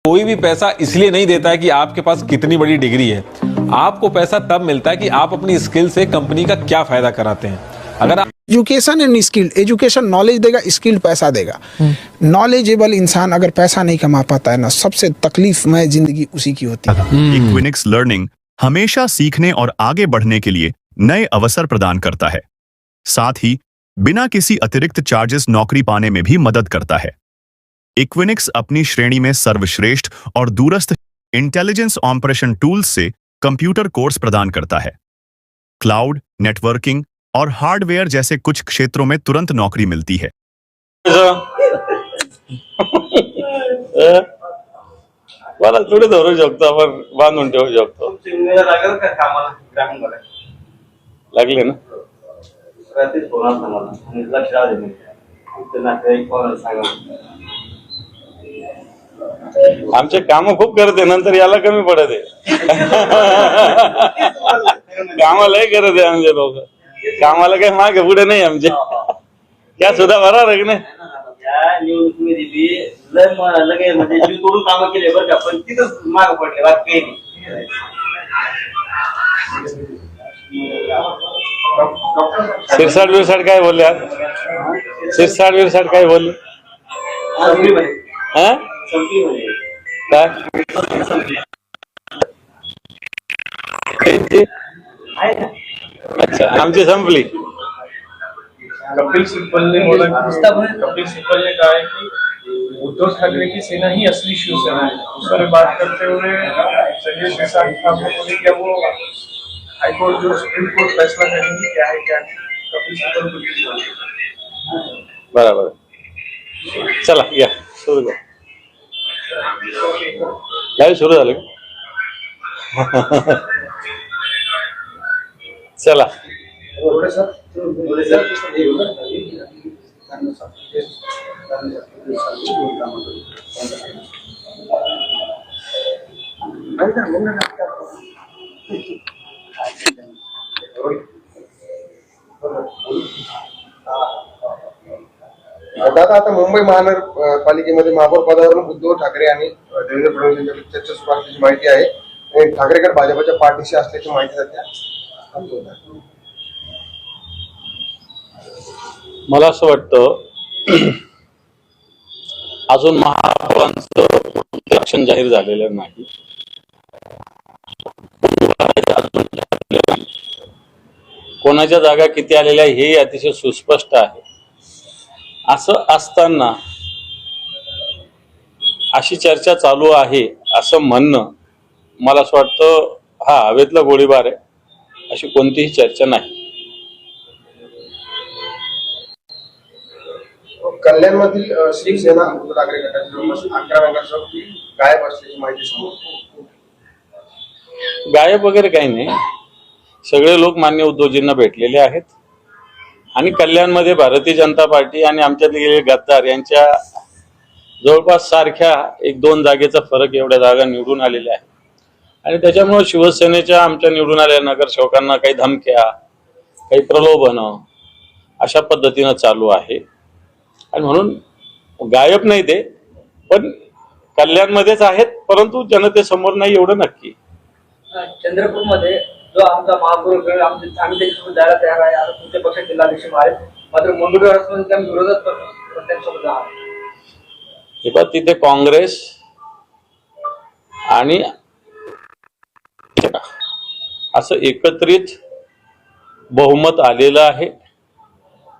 कोई भी पैसा इसलिए नहीं देता है कि आपके पास कितनी बड़ी डिग्री है। आपको पैसा तब मिलता है कि आप अपनी स्किल से कंपनी का क्या फायदा कराते हैं। अगर आप education end skill, education knowledge देगा, स्किल पैसा देगा। नॉलेजेबल इंसान अगर पैसा नहीं कमा पाता है ना, सबसे तकलीफमय जिंदगी उसी की होती है। इक्विनिक्स लर्निंग हमेशा सीखने और आगे बढ़ने के लिए नए अवसर प्रदान करता है, साथ ही बिना किसी अतिरिक्त चार्जेस नौकरी पाने में भी मदद करता है। इक्विनिक्स अपनी श्रेणी में सर्वश्रेष्ठ और दूरस्थ इंटेलिजेंस ऑपरेशन टूल्स से कंप्यूटर कोर्स प्रदान करता है। क्लाउड, नेटवर्किंग और हार्डवेयर जैसे कुछ क्षेत्रों में तुरंत नौकरी मिलती है। मला थोडे धरू शकतो आपण, बांधून ठेवू शकतो। लागले ना आमचे काम खूप करते, नंतर याला कमी पडत आहे। कामालाही करत आहे आमचे लोक, कामाला काही मागे पुढे नाही आमचे। क्या सुद्धा बरोबर आहे की नाही? म्हणजे जीव तोडून काम केले बरं का, पण तिथंच माग पडले, बाकी काही नाही। सिरसाट बिरसाट काय बोलले आज? सिरसाट बिरसाट काय बोलले? हा काय अच्छा, आमची संपली। कपिल सिब्बल ने कहा है कि उद्धव ठाकरे की सेना ही असली शिवसेना है। उस पर बात करते हुए संजय सिरसाट साहब ने बोले कि वो हाईकोर्ट जो सुप्रीम कोर्ट फैसला करेंगी क्या है क्या नहीं। कपिल सिब्बल को बराबर, चला या सुरू कर। लाईव्ह सुरू झालं का? चला दादा, आता मुंबई महानगरपालिकेमध्ये महापौर पदावरून उद्धव ठाकरे आणि देवेंद्र फडणवीस यांच्याकडे चर्चा सुरू असल्याची माहिती आहे आणि ठाकरेगड भाजपच्या पाठीशी असल्याची माहिती सध्या मला असं वाटतं अजून महापौरांचं इलेक्शन जाहीर झालेलं नाही। कोणाच्या जागा किती आलेल्या हे अतिशय सुस्पष्ट आहे। असं असताना अशी चर्चा चालू आहे असं म्हणणं मला असं वाटतं हा हवेतला गोळीबार आहे, अशी कोणतीही चर्चा नाही। कल्याणमधील शिवसेना उद्धव ठाकरे गटाच्या जवळपास 11 नगरसेवक गायब असल्याची माहिती समोर। गायब वगैरे काही नाही, सगळे लोक मान्य उद्धवजींना भेटलेले आहेत आणि कल्याणमध्ये भारतीय जनता पार्टी आणि आमच्यातले गद्दार यांच्या जवळपास सारख्या 1-2 जागेचा फरक एवढ्या जागा निवडून आलेल्या आहेत आणि त्याच्यामुळे शिवसेनेच्या आमच्या निवडून आलेल्या नगरसेवकांना काही धमक्या, काही प्रलोभन अशा पद्धतीनं चालू आहे आणि म्हणून गायब नाही ते, पण कल्याणमध्येच आहेत, परंतु जनतेसमोर नाही एवढं नक्की। चंद्रपूरमध्ये जो आमचा महापौर आम्ही त्याच्यासोबत जायला तयार आहे, आता तुमच्या पक्षाचे जिल्हाध्यक्ष आहेत, मात्र मुंबईवर असून त्या विरोधात त्यांच्यासोबत हे पण तिथे काँग्रेस आणि असं एकत्रित बहुमत आलेलं आहे,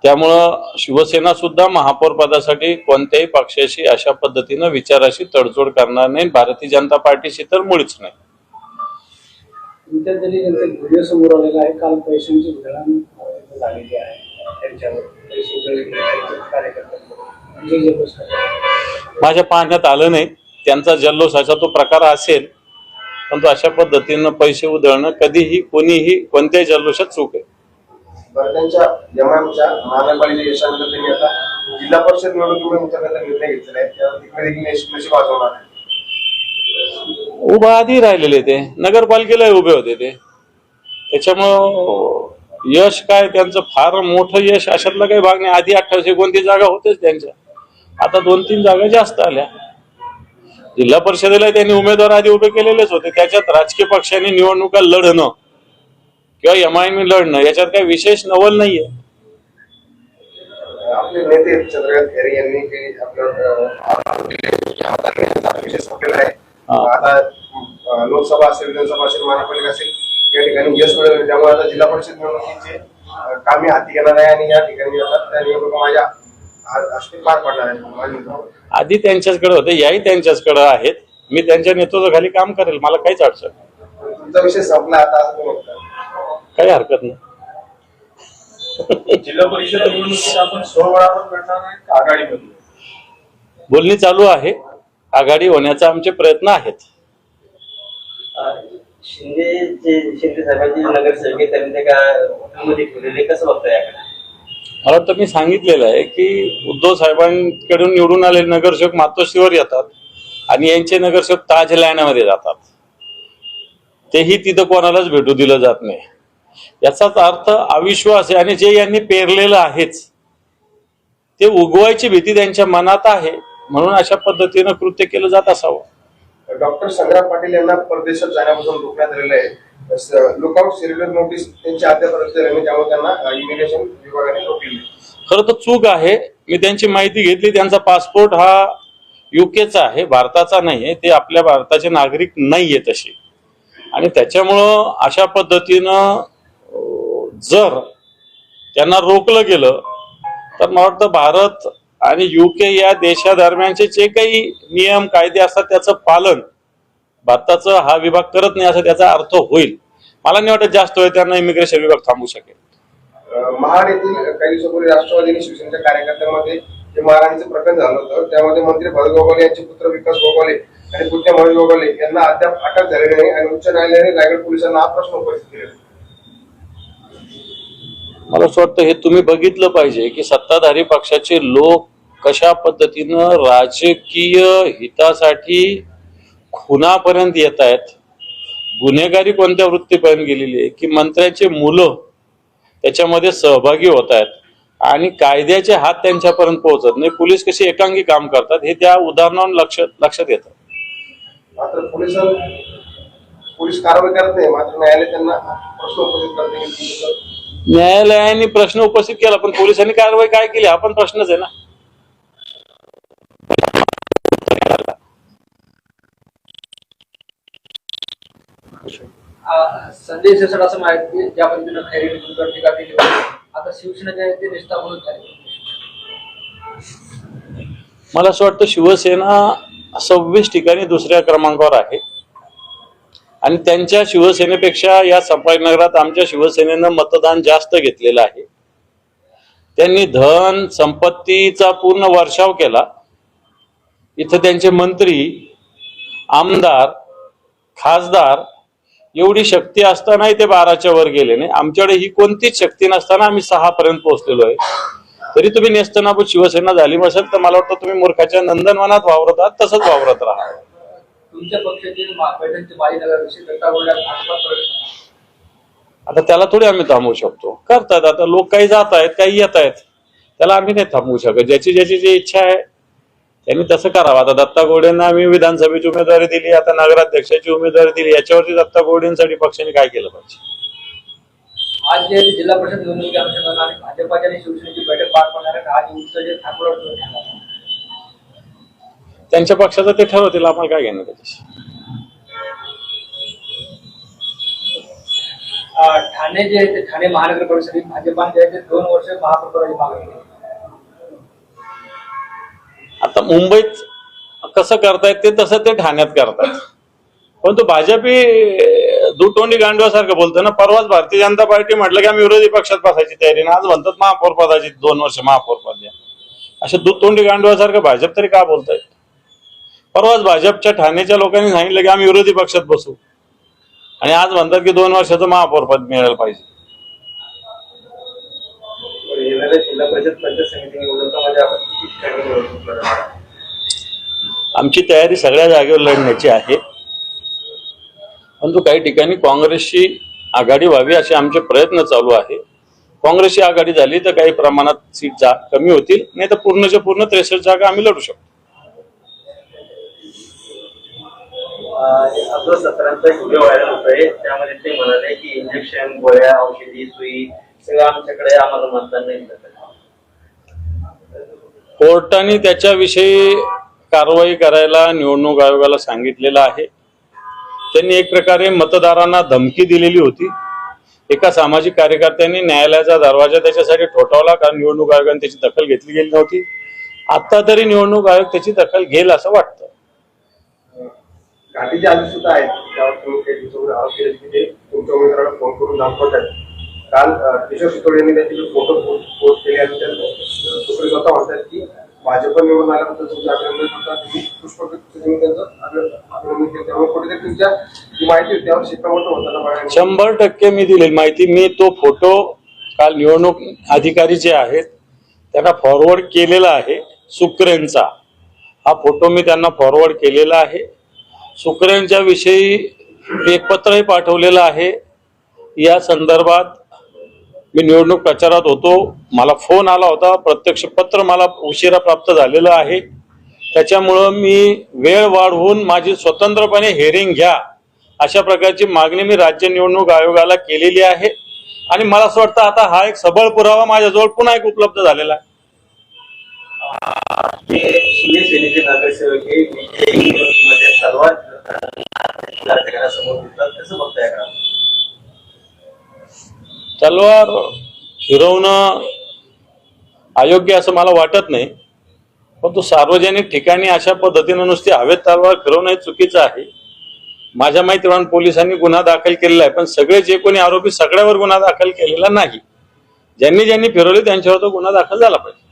त्यामुळं शिवसेना सुद्धा महापौर पदासाठी कोणत्याही पक्षाशी अशा पद्धतीनं विचाराशी तडजोड करणार नाही, भारतीय जनता पार्टीशी तर मुळीच नाही। व्हिडिओ समोर आलेला आहे, काल पैशांची उधळण झालेली आहे त्यांच्यावर, माझ्या पाहण्यात आलं नाही त्यांचा जल्लोषाचा तो प्रकार असेल, परंतु अशा पद्धतीनं पैसे उधळणं कधीही कोणीही कोणत्याही जल्लोषात चूक आहे। त्यांच्या यमाच्या महानगरपालिका यशानंतर त्यांनी आता जिल्हा परिषद निवडणुकीमध्ये उतरण्याचा निर्णय घेतलेला आहे, त्यावर तिकडे देखील निश्चित वाजवणार आहे। उभा आधी राहिलेले ते नगरपालिकेला उभे होते ते, त्याच्यामुळं यश काय त्यांचं फार मोठं यश अशातला काही भाग नाही। आधी 28-29 जागा होतेच त्यांच्या, आता 2-3 जागा जास्त आल्या. जिल्हा परिषदेला त्यांनी उमेदवार आधी उभे केलेलेच होते. त्याच्यात राजकीय पक्षांनी निवडणुका लढणं किंवा एमआयएम लढणं याच्यात काही विशेष नवल नाहीये. आपले नेते चंद्रकांत खैरे यांनी काही आता लोकसभा असेल, विधानसभा असेल, महानगरपालिका असेल या ठिकाणी यश मिळवले. त्यामुळे आता जिल्हा परिषद निवडणुकीचे कामे हाती घेणार आहे आणि या ठिकाणी आता त्या निवडणुका माझ्या हस्ते पार पडणार आहे. आधी त्यांच्याचकडे होते, याही त्यांच्याचकडे आहेत. मी त्यांच्या नेतृत्वाखाली काम करेल, मला काहीच अडचण नाही. तुमचा विषय संपला आता असं म्हणतात. काही हरकत नाही. जिल्हा परिषद निवडणुकीत आपण स्वबळावर लढणार आहे का आघाडीमध्ये? बोलणी चालू आहे. आघाडी होण्याचा आमचे प्रयत्न आहेत. शिंदे साहेबांची नगरसेवक आहे, त्यांनी ते का हॉटेलमध्ये ठेवलेले, कसं बघताय याकडे? मला तर मी सांगितलेलं आहे की उद्धव साहेबांकडून निवडून आलेले नगरसेवक मातोश्रीवर येतात आणि यांचे नगरसेवक ताज लँडमध्ये जातात. तेही तिथं कोणालाच भेटू दिलं जात नाही. याचाच अर्थ अविश्वास आहे आणि जे यांनी पेरलेलं आहेच ते उगवायची भीती त्यांच्या मनात आहे, म्हणून अशा पद्धतीनं कृत्य केलं जात असावं. डॉक्टर संग्राम पाटील यांना परदेशात जाण्यापासून रोखण्यात आलेलं आहे. लुकआउट सिरियल नोटीस त्यांची अद्यापर्यंत दिली, त्यामुळे त्यांना इमिग्रेशन विभागाने रोखले. खरं तर चूक आहे. मी त्यांची माहिती घेतली. त्यांचा पासपोर्ट हा युकेचा आहे, भारताचा नाहीये. ते आपल्या भारताचे नागरिक नाहीये तसे, आणि त्याच्यामुळं अशा पद्धतीनं जर त्यांना रोखलं गेलं तर मला वाटतं भारत आणि युके या देशादरम्यानचे जे काही नियम कायदे असतात त्याचं पालन भारताचा हा विभाग करत नाही असं त्याचा अर्थ होईल. मला नाही वाटत जास्त वेळ त्यांना इमिग्रेशन विभाग थांबू शकेल. महाड येथील काही दिवसापूर्वी राष्ट्रवादी आणि शिवसेनेच्या कार्यकर्त्यांमध्ये जे मारहाणीचं प्रकरण झालं होतं, त्यामध्ये मंत्री भरत गोगावले यांचे पुत्र विकास गोगावले आणि पुतण्या महेश गोगावले यांना अद्याप अटक झालेली नाही आणि उच्च न्यायालयाने रायगड पोलिसांना हा प्रश्न उपस्थित केला. मला असं वाटतं हे तुम्ही बघितलं पाहिजे की सत्ताधारी पक्षाचे लोक कशा पद्धतीनं राजकीय हितासाठी खुनापर्यंत येत आहेत. गुन्हेगारी कोणत्या वृत्तीपर्यंत गेलेली आहे की मंत्र्याचे मुलं त्याच्यामध्ये सहभागी होत आहेत आणि कायद्याचे हात त्यांच्यापर्यंत पोहोचत नाही. पोलीस कशी एकांगी काम करतात हे त्या उदाहरणावरून लक्षात येतं. मात्र पोलीस कारवाई करत नाही, मात्र न्यायालय त्यांना प्रश्न उपस्थित करते. न्यायालयाने प्रश्न उपस्थित केला पण पोलिसांनी कारवाई काय केली हा पण प्रश्नच आहे ना. संजय सिरसाट असं माहिती ज्या पद्धतीनं खैरे टीका केली होती, आता शिवसेनेच्या ते निष्ठा म्हणून झाली. मला असं वाटतं शिवसेना 26 ठिकाणी दुसऱ्या क्रमांकावर आहे आणि त्यांच्या शिवसेनेपेक्षा या संभाजीनगरात आमच्या शिवसेनेनं मतदान जास्त घेतलेलं आहे. त्यांनी धन संपत्तीचा पूर्ण वर्षाव केला. इथं त्यांचे मंत्री, आमदार, खासदार एवढी शक्ती असतानाही ते 12च्या वर गेले नाही. आमच्याकडे ही कोणतीच शक्ती नसताना आम्ही 6 पर्यंत पोहोचलेलो आहे. तरी तुम्ही नेस्तनाबूत शिवसेना झाली नसेल तर मला वाटतं तुम्ही मूर्खाच्या नंदनवनात वावरत आहात, तसंच वावरत राहा. तुमच्या पक्षाचे बैठकचे बाजीनगरविषयी दत्ता बोलण्यात आता त्याला थोडी आम्ही थांबवू शकतो. करतात आता लोक, काही जात आहेत काही येत आहेत, त्याला आम्ही नाही थांबवू शकत. ज्याची जी इच्छा आहे त्यांनी तसं करावं. आता दत्ता गोडेंना आम्ही विधानसभेची उमेदवारी दिली, आता नगराध्यक्षाची उमेदवारी दिली. याच्यावरती दत्ता गोडेंसाठी पक्षाने काय केलं पाहिजे? आज जे जिल्हा परिषद निवडणुकीच्या अनुषंगाने आणि भाजपाच्या आणि शिवसेनेची बैठक पार पडणार आहे, आज उत्तर जे ठाकूर त्यांच्या पक्षाचं ते ठरवतील, आम्हाला काय घेणं त्याच्याशी. ठाणे जे आहे ते ठाणे महानगर परिषदेत भाजपाने जे आहे ते 2 वर्ष महापौराची मागणी केली. आता मुंबईत कसं करतायत ते तसं ते ठाण्यात करतात. परंतु भाजप दुतोंडी गांडवासारखं बोलतं ना. परवाच भारतीय जनता पार्टी म्हटलं की आम्ही विरोधी पक्षात बसायची तयारी ना, आज म्हणतात महापौर पदाची 2 वर्ष महापौर पद द्या. अशा दुतोंडी गांडवासारखं भाजप तरी का बोलतायत? परवाच भाजपच्या ठाण्याच्या लोकांनी सांगितलं की आम्ही विरोधी पक्षात बसू आणि आज म्हणतात की 2 वर्षाचं महापौर पद मिळायला पाहिजे. जिल्हा परिषद पंचायत समिती निवडणुकांमध्ये आपण किती ठिकाणी निवडणूक लढवणार? आमची तयारी सगळ्या जागेवर लढण्याची आहे, परंतु काही ठिकाणी काँग्रेसची आघाडी व्हावी असे आमचे प्रयत्न चालू आहे. काँग्रेसची आघाडी झाली तर काही प्रमाणात सीट कमी होतील, नाही तर पूर्णच्या पूर्ण 63 जागा आम्ही लढू शकतो. आपलं 17चा व्हिडिओ व्हायरल होतोय, त्यामध्ये ते म्हणाले की इंजेक्शन, गोळ्या, औषधी, सुई सगळं आमच्याकडे, आम्हाला मतदान नाही मिळत. कोर्टाने त्याच्याविषयी कारवाई करायला निवडणूक आयोगाला सांगितलेलं आहे. त्यांनी एक प्रकारे मतदारांना धमकी दिलेली होती. एका सामाजिक कार्यकर्त्यांनी न्यायालयाचा दरवाजा त्याच्यासाठी ठोठावला, कारण निवडणूक आयोगाने त्याची दखल घेतली गेली नव्हती. आता तरी निवडणूक आयोग त्याची दखल घेईल असं वाटतं. घाटीचे आदेश सुद्धा आहेत, त्यावर तुम्ही काही दिवसापूर्वी आरोप केले की ते तुमच्या उमेदवाराला फोन करून दाखवत आहेत. काल किशोर शितोडे यांनी त्याचे फोटो पोस्ट केले आणि सुप्रीम स्वतः म्हणतात की भाजप निवडून आल्यानंतर तुमचे अभिनंदन करतात, तुम्ही पुष्पगुच्छ देऊन त्यांचं अभिनंदन केलं. त्यामुळे कुठेतरी तुमच्या जी माहिती होती त्यावर शिक्कामोर्तब होताना बघायला 100% मी दिलेली माहिती, मी तो फोटो काल निवडणूक अधिकारी जे आहेत त्यांना फॉरवर्ड केलेला आहे. सुकरेंचा हा फोटो मी त्यांना फॉरवर्ड केलेला आहे. सुकरेंच्या विषयी एक पत्रही पाठवलेलं आहे. या संदर्भात मी निवडणूक प्रचारात होतो, मला फोन आला होता, प्रत्यक्ष पत्र मला उशिरा प्राप्त झालेलं आहे. त्याच्यामुळं मी वेळ वाढवून माझी स्वतंत्रपणे हेअरिंग घ्या अशा प्रकारची मागणी मी राज्य निवडणूक आयोगाला केलेली आहे. आणि मला असं वाटतं आता हा एक सबळ पुरावा माझ्याजवळ पुन्हा एक उपलब्ध झालेला आहे. शिवसेनेचे नगरसेवक हे मध्ये सर्वात समोर दिसतात, कसं बघताय का? तलवार फिरवणं अयोग्य असं मला वाटत नाही, परंतु सार्वजनिक ठिकाणी अशा पद्धतीनं नुसती हवेत तलवार फिरवणं हे चुकीचं आहे. माझ्या माहितीप्रमाणे पोलिसांनी गुन्हा दाखल केलेला आहे, पण सगळे जे कोणी आरोपी सगळ्यावर गुन्हा दाखल केलेला नाही. ज्यांनी फिरवले त्यांच्यावर तो गुन्हा दाखल झाला पाहिजे.